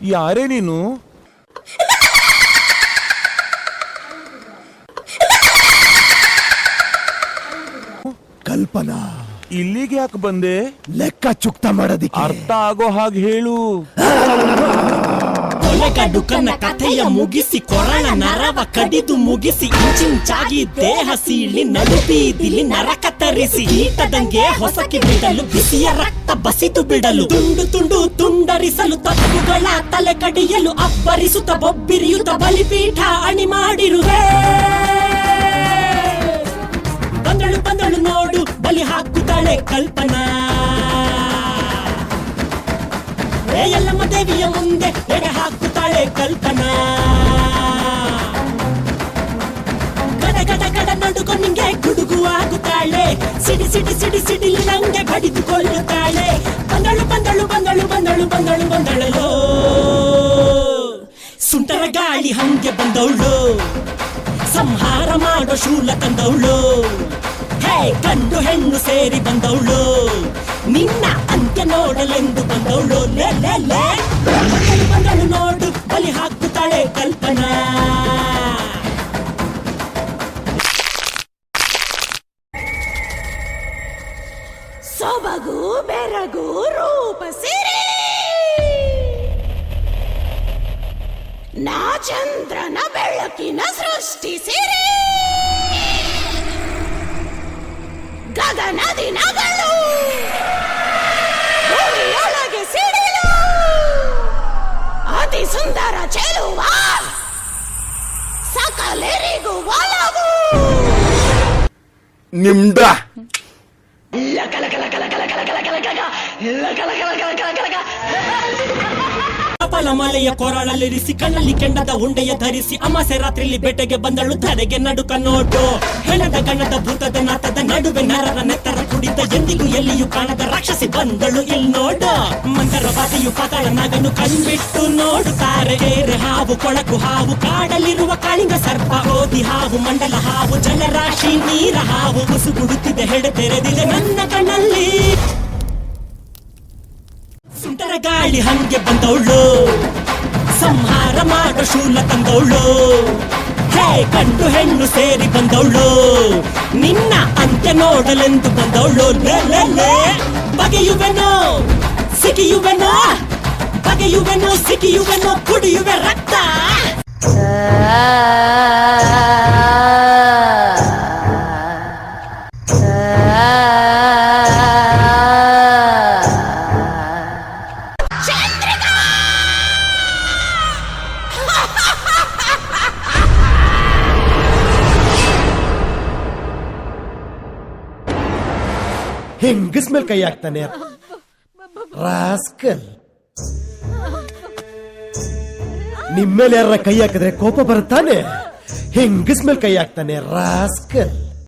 ಯಾರೇ ನೀನು? ಕಲ್ಪನಾ. ಇಲ್ಲಿಗೆ ಯಾಕೆ ಬಂದೆ? ಲೆಕ್ಕ ಚುಕ್ತ ಮಾಡೋದಿಕ್ಕೆ. ಅರ್ಥ ಆಗೋ ಹಾಗೆ ಹೇಳು. ಕೊಲೆಗಡು ಕನ್ನ ಕಥೆಯ ಮುಗಿಸಿ ಕೊರಳ ನರವ ಕಡಿದು ಮುಗಿಸಿ ಇಂಚಿಂಚಾಗಿ ದೇಹ ಸೀಳಿ ನಡುಬೀದಿಲಿ ನರ ಕತ್ತರಿಸಿ ಈಟದಂಗೆ ಹೊಸಕಿ ಬಿಡಲು ಬಿಸಿಯ ರಕ್ತ ಬಸಿದು ಬಿಡಲು ತುಂಡು ತುಂಡು ತುಂಡರಿಸಲು ತಪ್ಪುಗಳ ತಲೆ ಕಡಿಯಲು ಅಬ್ಬರಿಸುತ್ತ ಬೊಬ್ಬಿರಿಯುತ್ತ ಬಲಿಪೀಠ ಅಣಿ ಮಾಡಿರುವೆ. ಬಂದಳು ಬಂದಳು ನೋಡು ಬಲಿ ಹಾಕುತ್ತಾಳೆ ಕಲ್ಪನಾ. ಎಲ್ಲಮ್ಮ ದೇವಿಯ ಮುಂದೆ ಎಡೆ ಹಾಕುತ್ತಾಳೆ ಕಲ್ಪನಾ. ಗಡ ಗಡ ಗಡ ನಡುಕೊನಿಗೆ ಗುಡುಗು ಆಗುತ್ತಾಳೆ. ಸಿಡಿ ಸಿಡಿ ಸಿಡಿ ಸಿಡಿಲಿ ನಂಗೆ ಬಡಿದುಕೊಳ್ಳುತ್ತಾಳೆ. ಬಂದಳು ಬಂದಳು ಬಂದಳು ಬಂದಳು ಬಂದಳು ಬಂದಳಲು ಸುಂಟರ ಗಾಳಿ ಹಂಗೆ ಬಂದವಳು. ಸಂಹಾರ ಮಾಡೋ ಶೂಲ ತಂದವಳು. ಹೇ ಗಂಡು ಹೆಣ್ಣು ಸೇರಿ ಬಂದವಳು. ನಿನ್ನ ಅಂತ್ಯ ನೋಡಲೆಂದು ಬಂದವಳು. ಲೇ ಲೇ ಲೇ ಬಂದಳು ನೋಡು ಬಲಿ ಹಾಕುತ್ತಾಳೆ ಕಲ್ಪನಾ. ಸೊಬಗು ಬೆರಗು ರೂಪ ಸಿರಿ ನಾ ಚಂದ್ರನ ಬೆಳಕಿನ ಸೃಷ್ಟಿಸಿರಿ. ಗಗನ ದಿನಗಳು ಭೂಮಿಯೊಳಗೆ ಸಿಡಿಲು ಅತಿ ಸುಂದರ ಚೆಲುವ ಸಕಲರಿಗೂ ಒಲವು. ನಿಮ್ದ ಮಲೆಯ ಕೊರಳಲ್ಲಿರಿಸಿ ಕಣ್ಣಲ್ಲಿ ಕೆಂಡದ ಉಂಡೆಯ ಧರಿಸಿ ಅಮಾಸೆ ರಾತ್ರಿಲಿ ಬೇಟೆಗೆ ಬಂದಳು. ಧರೆಗೆ ನಡುಕ ನೋಡು ಹೆಣದ ಗಣದ ಭೂತದ ನಾತದ ನಡುವೆ ನರರ ನೆತ್ತರ ಕುಡಿತ ಎಂದಿಗೂ ಎಲ್ಲಿಯೂ ಕಾಣದ ರಾಕ್ಷಸಿ ಬಂದಳು ಇಲ್ಲಿ ನೋಡು. ಮಂದರವಾದಿಯು ಪಾತಾಳ ನಾಗನು ಕಣ್ಬಿಟ್ಟು ನೋಡುತ್ತಾರೆ. ಏರೆ ಹಾವು ಕೊಳಕು ಹಾವು ಕಾಡಲಿರುವ ಕಾಳಿಂಗ ಸರ್ಪ ಓದಿ ಹಾವು ಮಂಡಲ ಹಾವು ಜಲರಾಶಿ ನೀರ ಹಾವು ಮುಸುಗುಡುತ್ತಿದೆ ಹೆಡೆ ತೆರೆದಿದೆ ನನ್ನ ಕಣ್ಣಲ್ಲಿ. ಸುಂಟರ ಗಾಳಿ ಹಂಗೆ ಬಂದವಳು. ಸಂಹಾರ ಮಾಡೋ ಶೂಲ ತಂದವಳು. ಹೇ ಗಂಡು ಹೆಣ್ಣು ಸೇರಿ ಬಂದವಳು. ನಿನ್ನ ಅಂತ್ಯ ನೋಡಲೆಂದು ಬಂದವಳು. ಲೇ ಲೇ ಲೇ ಬಗೆಯುವೆನೋ ಸಿಗಿಯುವೆನೋ ಬಗೆಯುವೆನೋ ಸಿಗಿಯುವೆನೋ ಕುಡಿಯುವೆ ರಕ್ತ. ಹೆಂಗಸ್ ಮೇಲೆ ಕೈ ಹಾಕ್ತಾನೆ ರಾಸ್ಕಲ್. ನಿಮ್ಮೇಲೆ ಯಾರ ಕೈ ಹಾಕಿದ್ರೆ ಕೋಪ ಬರುತ್ತಾನೆ. ಹೆಂಗಸ್ ಮೇಲೆ ಕೈ ಹಾಕ್ತಾನೆ ರಾಸ್ಕಲ್.